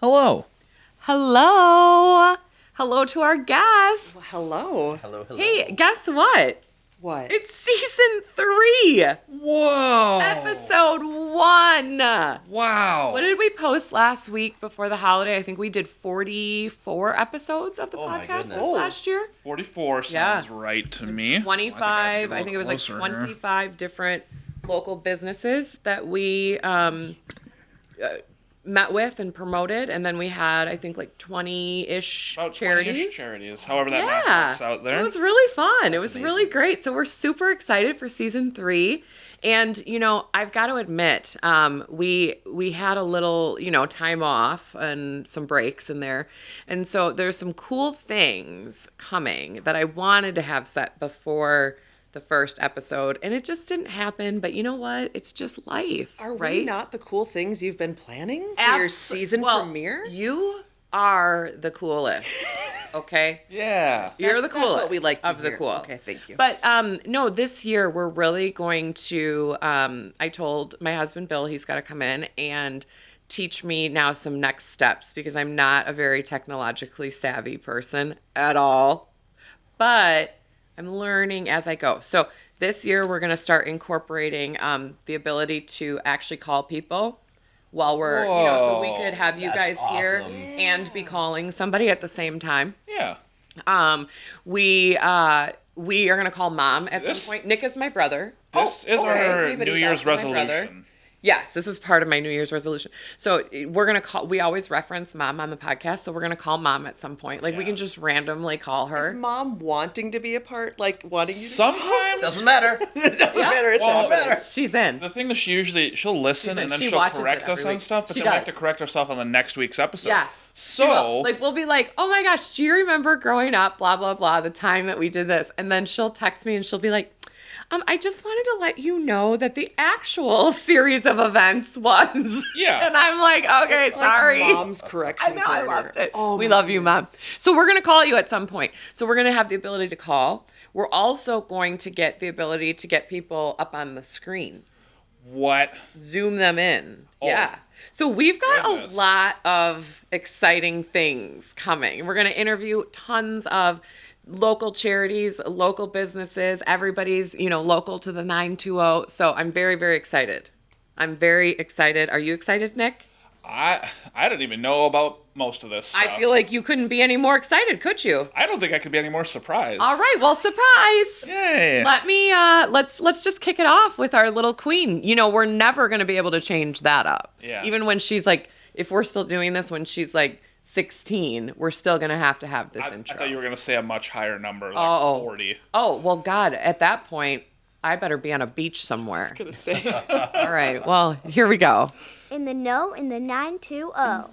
Hello. Hello. Hello to our guests. Well, hello. Hello, hello. Hey, guess what? What? It's season 3, Whoa. episode 1. Wow. What did we post last week before the holiday? I think we did 44 episodes of the Oh my podcast goodness. last year. 44 sounds right to me. 25. I think it was like closer here. 25 different local businesses that we met with and promoted, and then we had I think like 20-ish About charities. 20-ish charities, however that math works out there. It was really fun. It was amazing. really great. So we're super excited for season 3. And, you know, I've got to admit, we had a little, time off and some breaks in there. And so there's some cool things coming that I wanted to have set before the first episode. And it just didn't happen. But you know what? It's just life, Are right? we not the cool things you've been planning for your season premiere? You are the coolest, okay? Yeah. You're the That's coolest what we like to of the hear. cool. Okay, thank you. But no, this year we're really going to. I told my husband Bill he's got to come in and teach me now some next steps because I'm not a very technologically savvy person at all. But I'm learning as I go. So this year we're going to start incorporating the ability to actually call people while we're, so we could have you That's guys here awesome. and be calling somebody at the same time. Yeah. We are gonna call Mom at This- some point. Nick is my brother. This is okay. our But New he's Year's also my brother. resolution. Yes, this is part of my New Year's resolution. So we're gonna call. We always reference Mom on the podcast, so we're gonna call Mom at some point. Like we Yeah. can just randomly call Is her. Mom wanting to be a part? Like wanting you to? Sometimes Doesn't matter. It doesn't matter. It Well, doesn't matter. She's in. the thing that she'll listen in. and then She she'll watches it correct us every on week. stuff, but She then we have does. to correct ourselves on the next week's episode. Yeah. So Like we'll be like, oh my gosh, do you remember growing up? Blah blah blah. The time that we did this, and then she'll text me and she'll be like. I just wanted to let you know that the actual series of events was. Yeah. And I'm like, okay, It's like sorry. Mom's correction. I know, I corner. loved it. Oh, we my love you, Mom. goodness. So we're going to call you at some point. So we're going to have the ability to call. We're also going to get the ability to get people up on the screen. what? Zoom them in. Oh, Yeah. So we've got goodness. a lot of exciting things coming. We're going to interview tons of local charities, local businesses, everybody's, local to the 920. So I'm very, very excited. I'm very excited. Are you excited, Nick? I didn't even know about most of this stuff. I feel like you couldn't be any more excited, could you? I don't think I could be any more surprised. All right, well, surprise. Yay. Let me let's just kick it off with our little queen. We're never going to be able to change that up. Yeah. Even when she's like, if we're still doing this when she's like 16, we're still going to have this I intro. thought you were going to say a much higher number, like Oh. 40. Oh, well, God, at that point, I better be on a beach somewhere. I was gonna say. All right, well, here we go. In the know in the 920.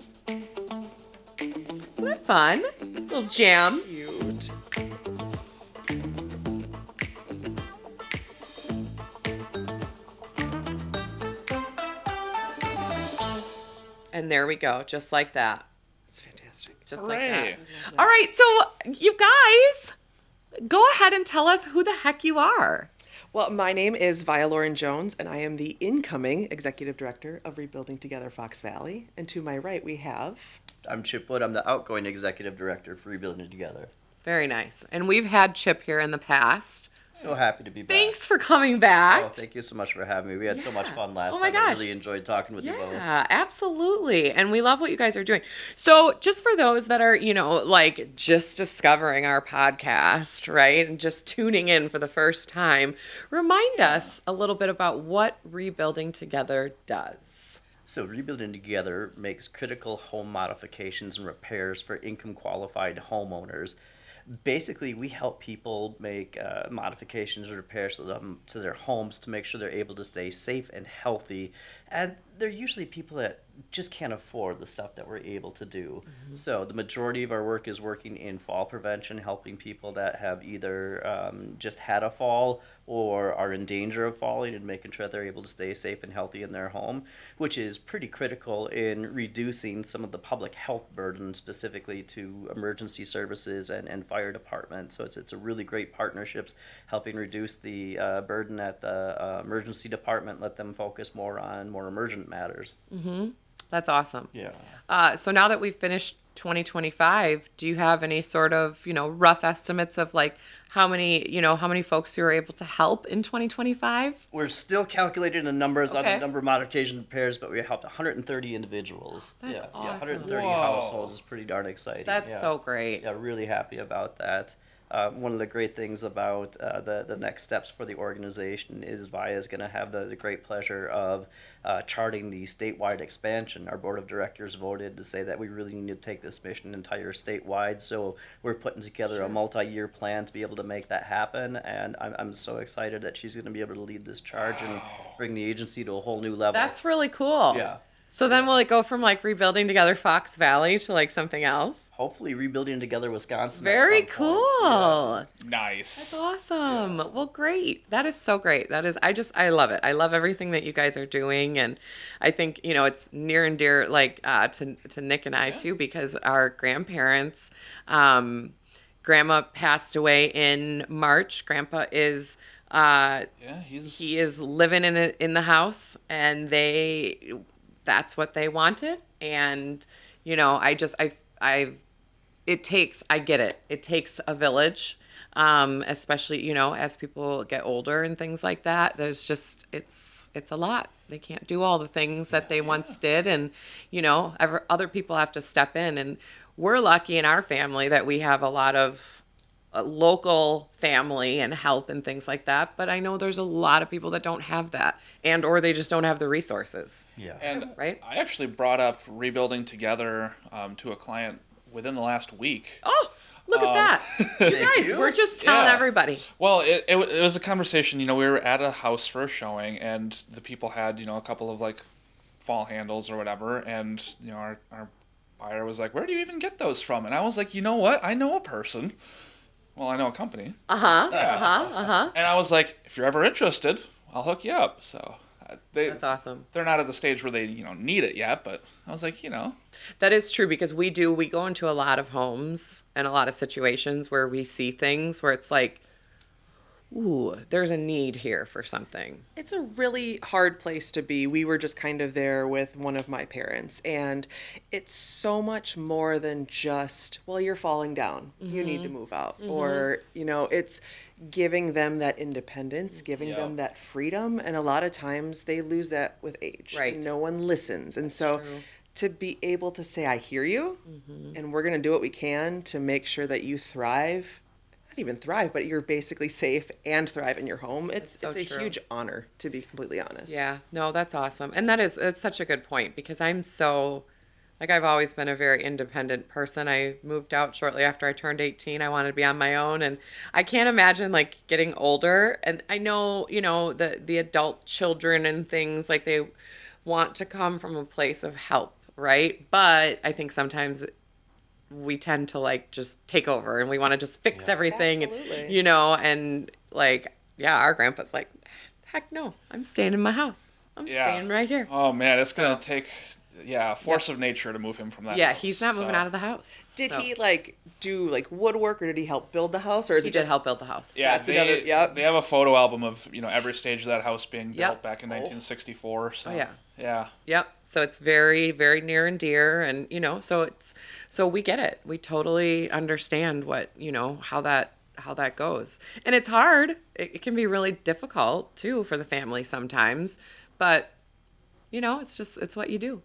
Isn't that fun? Little jam. Cute. And there we go, just like that. It's fantastic. Just Hooray. like that. All right, so you guys, go ahead and tell us who the heck you are. Well, my name is Vaya Jones, and I am the incoming executive director of Rebuilding Together Fox Valley. And to my right, we have. I'm Chip Wood. I'm the outgoing executive director for Rebuilding Together. Very nice. And we've had Chip here in the past. So happy to be back. Thanks for coming back. Oh, thank you so much for having me. We had so much fun last Oh my time. I gosh. really enjoyed talking with you both. Yeah, absolutely. And we love what you guys are doing. So, just for those that are, like just discovering our podcast, right? And just tuning in for the first time, remind us a little bit about what Rebuilding Together does. So Rebuilding Together makes critical home modifications and repairs for income qualified homeowners. Basically, we help people make modifications or repairs to their homes to make sure they're able to stay safe and healthy. And they're usually people that just can't afford the stuff that we're able to do. Mm-hmm. So the majority of our work is working in fall prevention, helping people that have either just had a fall or are in danger of falling and making sure they're able to stay safe and healthy in their home, which is pretty critical in reducing some of the public health burden specifically to emergency services and fire departments. So it's a really great partnerships helping reduce the burden at the emergency department, let them focus more on more emergent matters. Mm-hmm. That's awesome. Yeah. So now that we've finished 2025, do you have any sort of, rough estimates of like how many folks you were able to help in 2025? We're still calculating the numbers on Okay. the number of modification repairs, but we helped 130 individuals. That's yeah, awesome. 130 Whoa. households is pretty darn exciting. That's yeah. so great. Yeah, really happy about that. One of the great things about the next steps for the organization is Vaya is going to have the great pleasure of charting the statewide expansion. Our board of directors voted to say that we really need to take this mission entire statewide, so we're putting together a multi-year plan to be able to make that happen, and I'm so excited that she's going to be able to lead this charge and bring the agency to a whole new level. That's really cool. Yeah. So then will it go from like rebuilding together Fox Valley to like something else? Hopefully rebuilding together Wisconsin. at Very some point. cool. Yeah. Nice. That's awesome. Well, great. That is so great. I love it. I love everything that you guys are doing. And I think, it's near and dear, like, to Nick and I too, because our grandparents, grandma passed away in March. Grandpa is, he is living in the house, and that's what they wanted. And, I get it. It takes a village, especially, as people get older and things like that. There's just, it's a lot. They can't do all the things that they once did. And, other people have to step in. And we're lucky in our family that we have a lot of local family and help and things like that. But I know there's a lot of people that don't have that, or they just don't have the resources. Yeah. And Right? I actually brought up rebuilding together to a client within the last week. Oh, look at that. You guys, we're just telling Yeah. everybody. Well, it was a conversation. We were at a house for a showing, and the people had, a couple of like fall handles or whatever, and our buyer was like, "Where do you even get those from?" And I was like, "You know what? I know a person. Well, I know a company." And I was like, "If you're ever interested, I'll hook you up." So That's awesome. they're not at the stage where they need it yet, but I was like, That is true, because we go into a lot of homes and a lot of situations where we see things where it's like, ooh, there's a need here for something. It's a really hard place to be. We were just kind of there with one of my parents, and it's so much more than just, well, you're falling down, you need to move out, or, it's giving them that independence, giving them that freedom, and a lot of times they lose that with age. Right. No one listens, and so true. to be able to say, I hear you, and we're going to do what we can to make sure that you thrive, not even thrive, but you're basically safe and thrive in your home. It's so a true. huge honor, to be completely honest. Yeah, no, that's awesome. And that's such a good point, because I've always been a very independent person. I moved out shortly after I turned 18. I wanted to be on my own, and I can't imagine like getting older. And I know, the adult children and things, like they want to come from a place of help, right? But I think sometimes we tend to like just take over, and we want to just fix everything. Absolutely. And like, our grandpa's like, heck no, I'm staying in my house. I'm staying right here. Oh man, it's gonna take a force of nature to move him from that. Yeah, house, he's not moving so. out of the house. Did So, he do woodwork, or did he help build the house, or is He it did just help build the house. Yeah, That's another- yep. They have a photo album of every stage of that house being built Yep. back in 1964. So Oh, yeah. yeah. Yep. So it's very, very near and dear, and so we get it. We totally understand what how that goes, and it's hard. It can be really difficult too for the family sometimes, but it's what you do.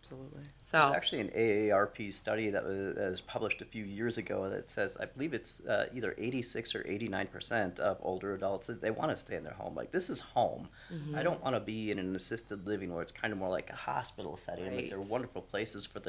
Absolutely. So There's actually an AARP study that was published a few years ago that says, I believe it's either 86 or 89% of older adults, that they want to stay in their home. Like, this is home. I don't want to be in an assisted living where it's kind of more like a hospital setting. Like, they're Right. wonderful places for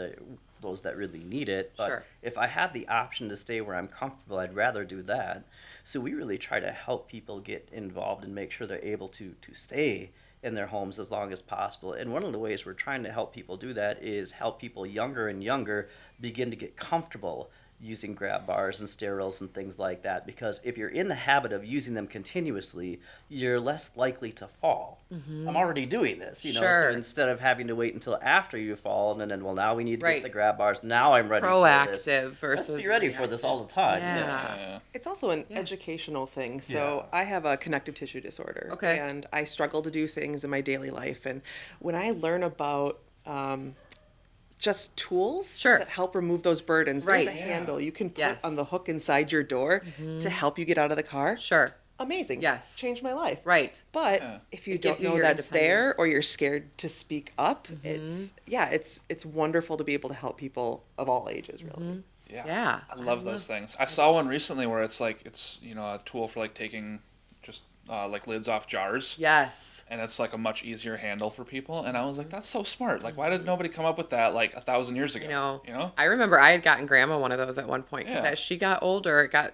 those that really need it. But Sure. if I have the option to stay where I'm comfortable, I'd rather do that. So we really try to help people get involved and make sure they're able to stay in their homes as long as possible. And one of the ways we're trying to help people do that is help people younger and younger begin to get comfortable using grab bars and sterols and things like that, because if you're in the habit of using them continuously, you're less likely to fall. I'm already doing this, so Sure. instead of having to wait until after you fall and then, well, now we need to Right. get the grab bars, now I'm ready for this. Proactive versus Let's be ready for this all the time. Yeah. It's also an educational thing. So I have a connective tissue disorder. Okay. And I struggle to do things in my daily life. And when I learn about just tools Sure. that help remove those burdens. Right. There's a handle you can put Yes. on the hook inside your door to help you get out of the car. Sure. Amazing. Yes. Changed my life. Right. But Yeah. if you It don't gives you know your that's there independence. Mm-hmm. or you're scared to speak up, it's wonderful to be able to help people of all ages, really. Yeah. I love those things. I saw one recently where it's a tool for like taking just like lids off jars. Yes. And it's like a much easier handle for people. And I was like, that's so smart. Like, why did nobody come up with that like 1,000 years ago? You know, I remember I had gotten grandma one of those at one point because Yeah. as she got older, it got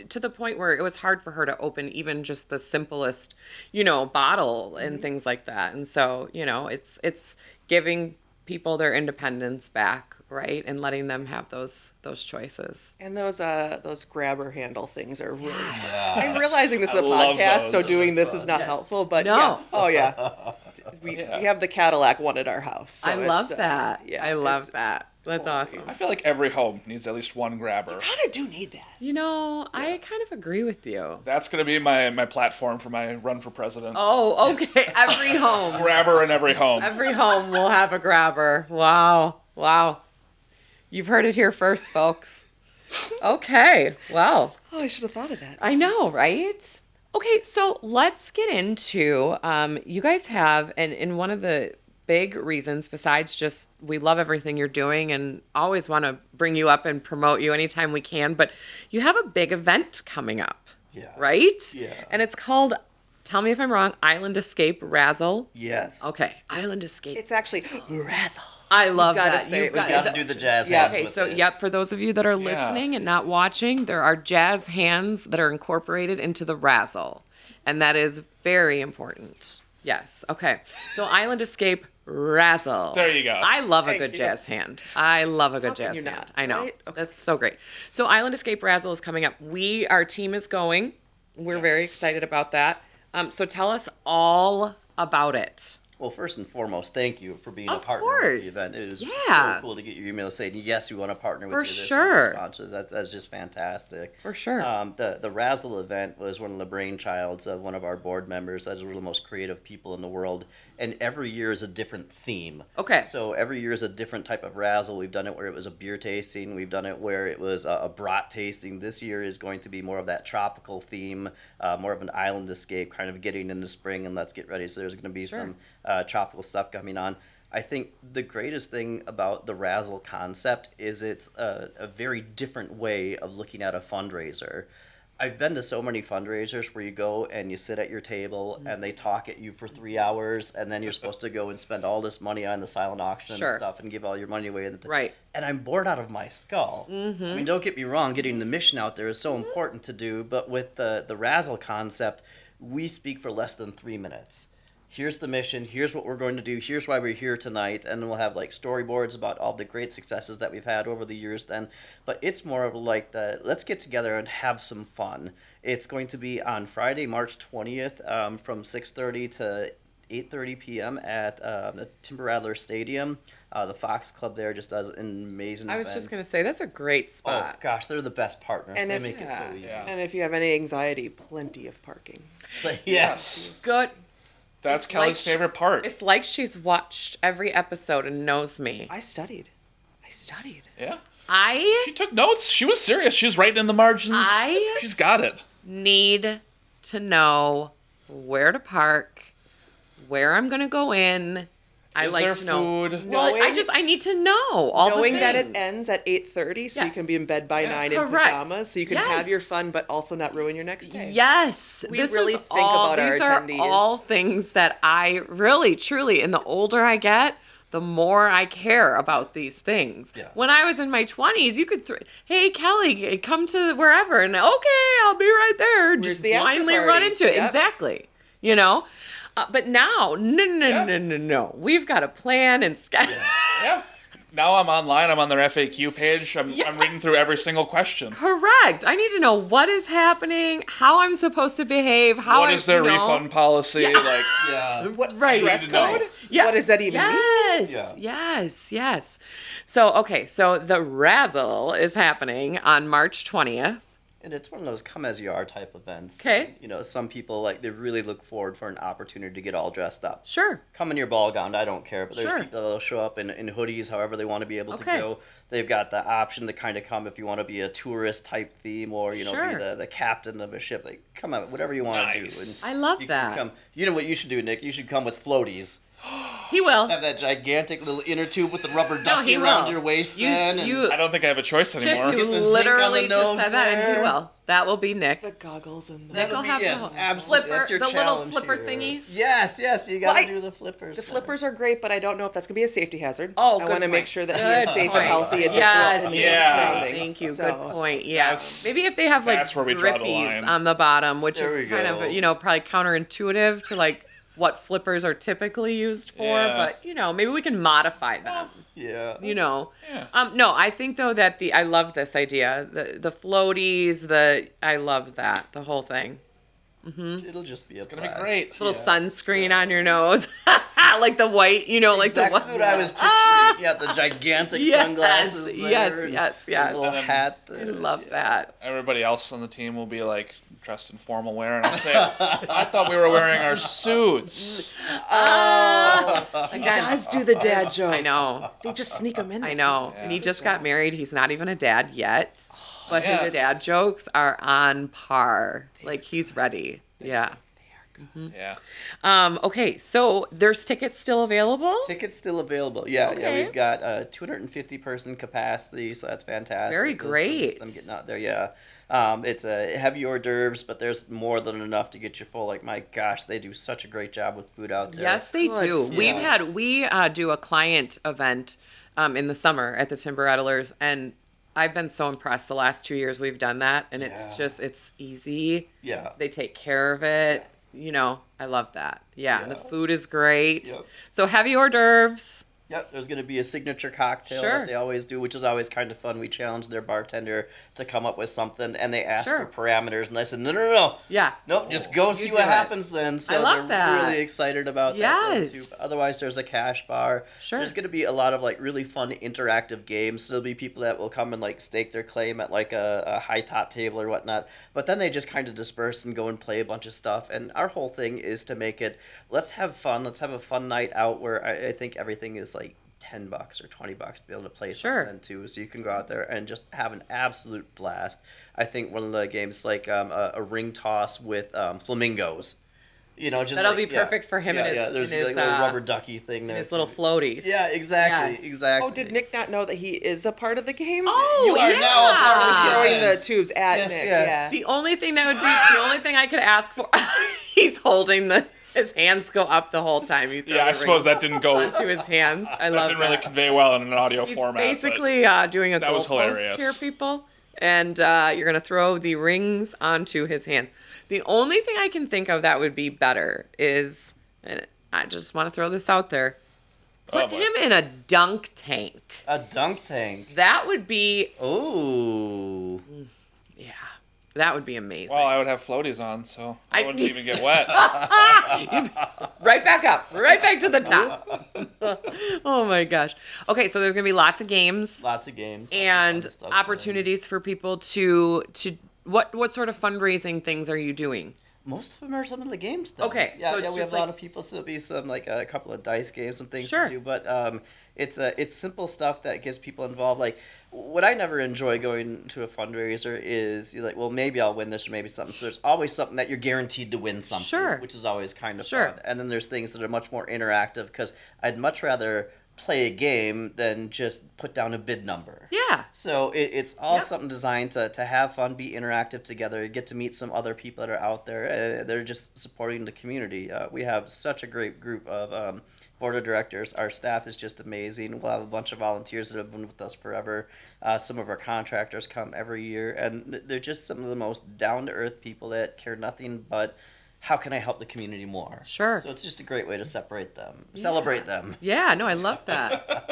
to the point where it was hard for her to open even just the simplest, bottle and things like that. And so, it's giving people their independence back, right? And letting them have those choices. And those grabber handle things are really. I'm realizing this is a love podcast, so those. doing this is not helpful. But No. yeah. Oh yeah. We have the Cadillac one at our house. So I love it's, that. yeah, I love it's- that. That's awesome. I feel like every home needs at least one grabber. Kind of do need that. I kind of agree with you. That's going to be my platform for my run for president. Oh, okay. Every home. Grabber in every home. Every home will have a grabber. Wow. You've heard it here first, folks. Okay. Well, Oh, I should have thought of that. I know, right? Okay, so let's get into you guys have, and one of the big reasons besides just we love everything you're doing and always want to bring you up and promote you anytime we can, but you have a big event coming up. Yeah. Right? Yeah. And it's called, tell me if I'm wrong, Island Escape Razzle. Yes. Okay, Island Escape. It's actually razzle. I love gotta that. say it We with got to do the jazz Yeah. hands Okay, with so it. for those of you that are listening and not watching, there are jazz hands that are incorporated into the razzle, and that is very important. Yes. Okay. So Island Escape Razzle. There you go. I love a Thank good you. jazz hand. I love a good How can jazz you hand. not, I know. right? Okay. That's so great. So Island Escape Razzle is coming up. Our team is going. We're very excited about that. So tell us all about it. Well, first and foremost, thank you for being a Of partner with course. the event. It was Yeah. so cool to get your email saying, yes, we want to partner with For you. This sure. sponsors. That's just fantastic. For sure. The Razzle event was one of the brainchilds of one of our board members. That's one of the most creative people in the world. And every year is a different theme. Okay. So every year is a different type of razzle. We've done it where it was a beer tasting. We've done it where it was a brat tasting. This year is going to be more of that tropical theme, more of an island escape, kind of getting into spring and let's get ready. So there's going to be some tropical stuff coming on. I think the greatest thing about the Razzle concept is it's a very different way of looking at a fundraiser. I've been to so many fundraisers where you go and you sit at your table and they talk at you for 3 hours and then you're supposed to go and spend all this money on the silent auction Sure. and stuff and give all your money away. Right. And I'm bored out of my skull. I mean, don't get me wrong, getting the mission out there is so important to do, but with the Razzle concept, we speak for less than 3 minutes. Here's the mission, here's what we're going to do, here's why we're here tonight, and then we'll have like storyboards about all the great successes that we've had over the years then. But it's more of like let's get together and have some fun. It's going to be on Friday, March 20th from 6:30 to 8:30 p.m. at the Timber Rattler Stadium. The Fox Club there just does an amazing I was events. just going to say, that's a great Oh spot. gosh, they're the best partners. And They if- make it so easy. Yeah. And if you have any anxiety, plenty of parking. But yes. Good. That's It's Kelly's like she- favorite part. It's like she's watched every episode and knows me. I studied. Yeah. I She took notes. She was serious. She was writing in the margins. She's got it. need to know where to park, where I'm going to go in. I Is like there to know. food? Well, Knowing- I need to know all Knowing the that it things. ends at 8:30, so you Yes. can be in bed by 9 in Correct. pajamas, so you can have your Yes. fun, but also not ruin your next day. Yes, We this really is think all, about our these attendees. are all things that I really, truly, and the older I get, the more I care about these things. Yeah. When I was in my 20s, you could, hey, Kelly, come to wherever, and okay, I'll be right there. Where's Just the after blindly run party? into it. Yep. Exactly. But now, no. We've got a plan and schedule. Yeah. Now I'm online. I'm on their FAQ page. I'm reading through every single question. Correct. I need to know what is happening, how I'm supposed to behave, how What is their you know. refund policy? Like, Yeah. What Right. dress Need to know. code? Yeah. What does that even mean? Yes. So the Razzle is happening on March 20th. And it's one of those come as you are type events. Okay. You know, some people, like, they really look forward for an opportunity to get all dressed up. Sure. Come in your ball gown, I don't care. But there's Sure. people that'll show up in hoodies, however they want to be able Okay. to go. They've got the option to kind of come if you want to be a tourist type theme or, you know, Sure. be the captain of a ship. Like, come out, whatever you want to do. Nice. And I love you can that. Come. You know what you should do, Nick? You should come with floaties. He will. Have that gigantic little inner tube with the rubber ducky he around will. your waist You- then. you- I don't think I have a choice Chip, anymore. you Get the zinc on the literally nose just said that, and he there. will. That will be Nick. The goggles and the. That'll Nick will be- have yes, the absolutely. flipper, That's your the little challenge flipper here. thingies. Yes, you got to Well, do the flippers. The then. flippers are great, but I don't know if that's gonna be a safety hazard. Oh, I good want to make point. sure that Good he is safe point. and healthy and Yes, in his yeah. surroundings. Thank you. So- Good point. Yeah. That's- Maybe if they have like that's where we draw the grippies line. on the bottom, which There is we kind go. of, you know, probably counterintuitive to like what flippers are typically used for, Yeah. but you know, maybe we can modify them. Yeah. You know. Yeah. No, I think though that I love this idea. The floaties, I love that. The whole thing. It'll just be a It's gonna be blast. great. Little sunscreen on your nose. Like the white, you know, like Exactly the white. what I was picturing. Yeah, the gigantic Yes, sunglasses there. yes, and yes, the yes. little hat. I love that. Everybody else on the team will be like dressed in formal wear, and I'll say, I thought we were wearing our suits. He does do the dad jokes. I know. They just sneak them in. I there. know. Yeah. And he just got married. He's not even a dad yet. But yes. his dad jokes are on par. Like he's ready. Yeah. Yeah. Okay, so there's tickets still available? Tickets still available. Yeah, Okay. we've got 250 person capacity, so that's fantastic. Very Those great. tickets, I'm getting out there. Yeah. It's a heavy hors d'oeuvres, but there's more than enough to get you full. Like, my gosh, they do such a great job with food out there. Yes, they Good. do. Yeah. We do a client event in the summer at the Timber Rattlers, and I've been so impressed the last 2 years we've done that, and it's Yeah. it's easy. Yeah. They take care of it. You know, I love that. Yeah, and the Yeah. food is great. Yep. So heavy hors d'oeuvres. Yep, there's going to be a signature cocktail Sure. that they always do, which is always kind of fun. We challenge their bartender to come up with something, and they ask Sure. for parameters, and I said, no. Yeah. Nope, just go see do what it. happens then. So I love they're that. really excited about that Yes. then too. Otherwise, there's a cash bar. Sure. There's going to be a lot of like really fun interactive games. So there'll be people that will come and like stake their claim at like a high top table or whatnot. But then they just kind of disperse and go and play a bunch of stuff. And our whole thing is to make it, let's have fun. Let's have a fun night out where I think everything is like $10 or $20 to be able to play Sure. something too, so you can go out there and just have an absolute blast. I think one of the games like a ring toss with flamingos. You know, just That'll like, be perfect for him Yeah, and his- yeah. There's and like his, a little rubber ducky thing there. His little too. floaties. Yeah, exactly, Yes. exactly. Oh, did Nick not know that he is a part of the game? Oh, You are yeah. now a part of the Throwing the event. tubes at Yes, Nick. yes. Yeah. The only thing that would be the only thing I could ask for. He's holding his hands go up the whole time. You throw Yeah, I the suppose ring that didn't go. onto his hands. I That love didn't that. really convey well in an audio He's format. but- basically doing a that was goalpost hilarious. here, people. And you're going to throw the rings onto his hands. The only thing I can think of that would be better is, and I just want to throw this out there, Oh, put boy. him in a dunk tank. A dunk tank. That would be, Ooh. yeah, that would be amazing. Well, I would have floaties on, so I I- wouldn't even get wet. Right back up, right back to the top. Oh my gosh. Okay, so there's going to be lots of games. Lots of games. lots of And fun stuff. opportunities for people to what sort of fundraising things are you doing? Most of them are some of the games, though. Okay, Yeah, so yeah, it's we have just a lot like- of people. So there'll be some like a couple of dice games and things Sure. to do. But it's simple stuff that gets people involved. Like what I never enjoy going to a fundraiser is you're like, well, maybe I'll win this or maybe something. So there's always something that you're guaranteed to win something, Sure. which is always kind of Sure. fun. And then there's things that are much more interactive because I'd much rather play a game than just put down a bid number. Yeah. So it's all Yep. something designed to have fun, be interactive together, get to meet some other people that are out there. They're just supporting the community. We have such a great group of board of directors. Our staff is just amazing. We'll have a bunch of volunteers that have been with us forever. Some of our contractors come every year, and they're just some of the most down-to-earth people that care nothing but how can I help the community more. Sure. So it's just a great way to separate them, celebrate them. Yeah, no, I love that.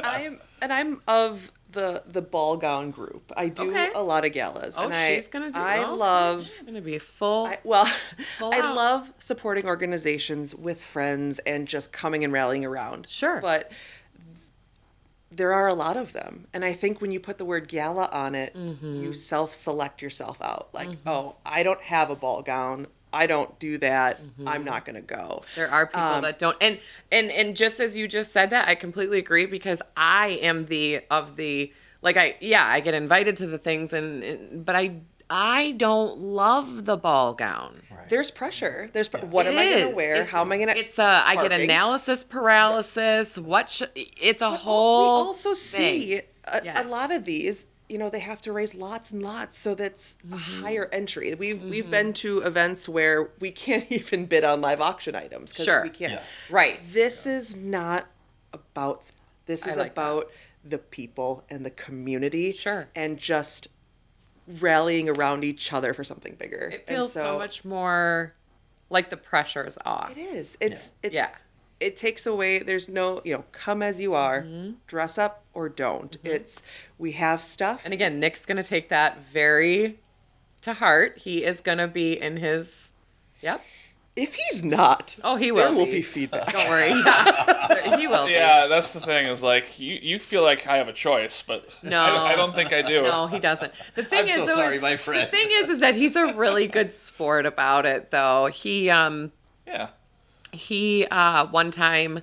I'm of the ball gown group. I do Okay. a lot of galas. Oh, and she's gonna do. I oh, love. she's gonna be full. Well, Full I out. love supporting organizations with friends and just coming and rallying around. Sure. But there are a lot of them. And I think when you put the word gala on it, you self-select yourself out. Like, oh, I don't have a ball gown. I don't do that. I'm not going to go. There are people that don't. And just as you just said that, I completely agree, because I am I get invited to the things but I don't love the ball gown. Right. There's pressure. What am I going to wear? How am I going to? I get analysis paralysis. It's a whole. We also see a Yes. lot of these. They have to raise lots and lots, so that's a higher entry. We've been to events where we can't even bid on live auction items because Sure. we can't. Yeah. Right. This is not about. This is like about the people and the community. Sure. And just rallying around each other for something bigger. It feels so much more like the pressure is off. It is. It's Yeah. It takes away. There's no, come as you are, Mm-hmm. dress up or don't. We have stuff. And again, Nick's going to take that very to heart. He is going to be in his, yep. If he's not, Oh, he will there will be. be feedback. Don't worry. Yeah. He will be. Yeah, that's the thing. Is like you feel like I have a choice, but No. I don't think I do. No, he doesn't. The thing I'm is, so though, sorry, is- my friend. The thing is that he's a really good sport about it, though. He Yeah. one time,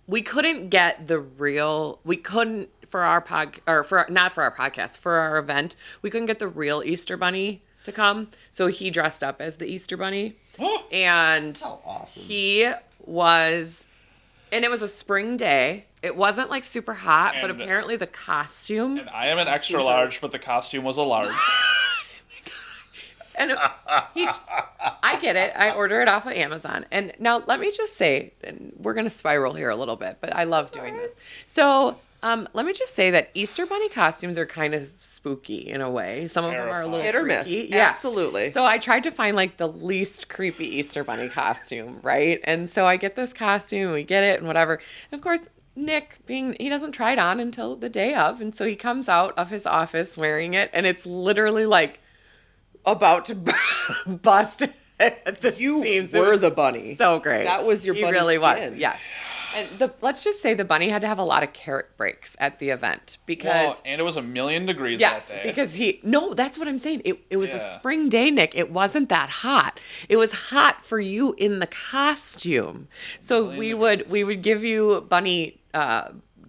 we couldn't get we couldn't for our not for our podcast, for our event, we couldn't get the real Easter Bunny to come. So he dressed up as the Easter Bunny. And Oh, awesome. and it was a spring day. It wasn't like super hot, but And- apparently the costume. And I am an extra Costumes are- large, but the costume was a large. And I get it. I order it off of Amazon. And now let me just say, and we're going to spiral here a little bit, but I love doing this. So let me just say that Easter Bunny costumes are kind of spooky in a way. Some of them are a little Hit or miss. freaky. Yeah. Absolutely. So I tried to find like the least creepy Easter Bunny costume, right? And so I get this costume, we get it and whatever. And of course, Nick, he doesn't try it on until the day of. And so he comes out of his office wearing it, and it's literally like about to bust at the You seams. It were was the bunny. So great. That was your He bunny really was. skin. Yes. And let's just say the bunny had to have a lot of carrot breaks at the event because Well, and it was 1,000,000 degrees yes, that day. because that's what I'm saying. It was a Yeah. spring day, Nick. It wasn't that hot. It was hot for you in the costume. So we would give you bunny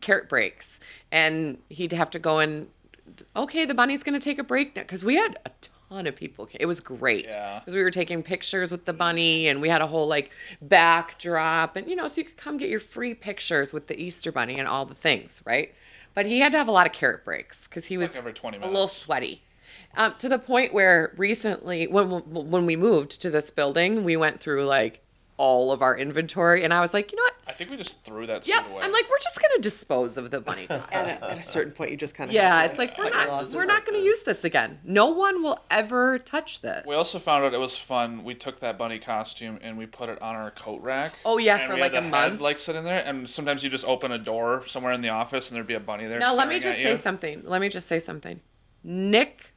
carrot breaks, and he'd have to go and okay, the bunny's going to take a break now, because we had a ton of people. It was great Yeah. because we were taking pictures with the bunny, and we had a whole like backdrop, and so you could come get your free pictures with the Easter bunny and all the things, right? But he had to have a lot of carrot breaks because he was like every 20 a little minutes. sweaty. To the point where recently, when we moved to this building, we went through like all of our inventory, and I was like, you know what? I think we just threw that suit Yep. away. I'm like, we're just gonna dispose of the bunny costume. At a certain point, you just kind of Yeah, it's like we're lost not like going to this. use this again. No one will ever touch this. We also found out it was fun. We took that bunny costume and we put it on our coat rack. Oh, yeah, and for we like had a the head, month. like sitting there, and sometimes you just open a door somewhere in the office and there'd be a bunny there. Now let me staring just at say you. something. Let me just say something. Nick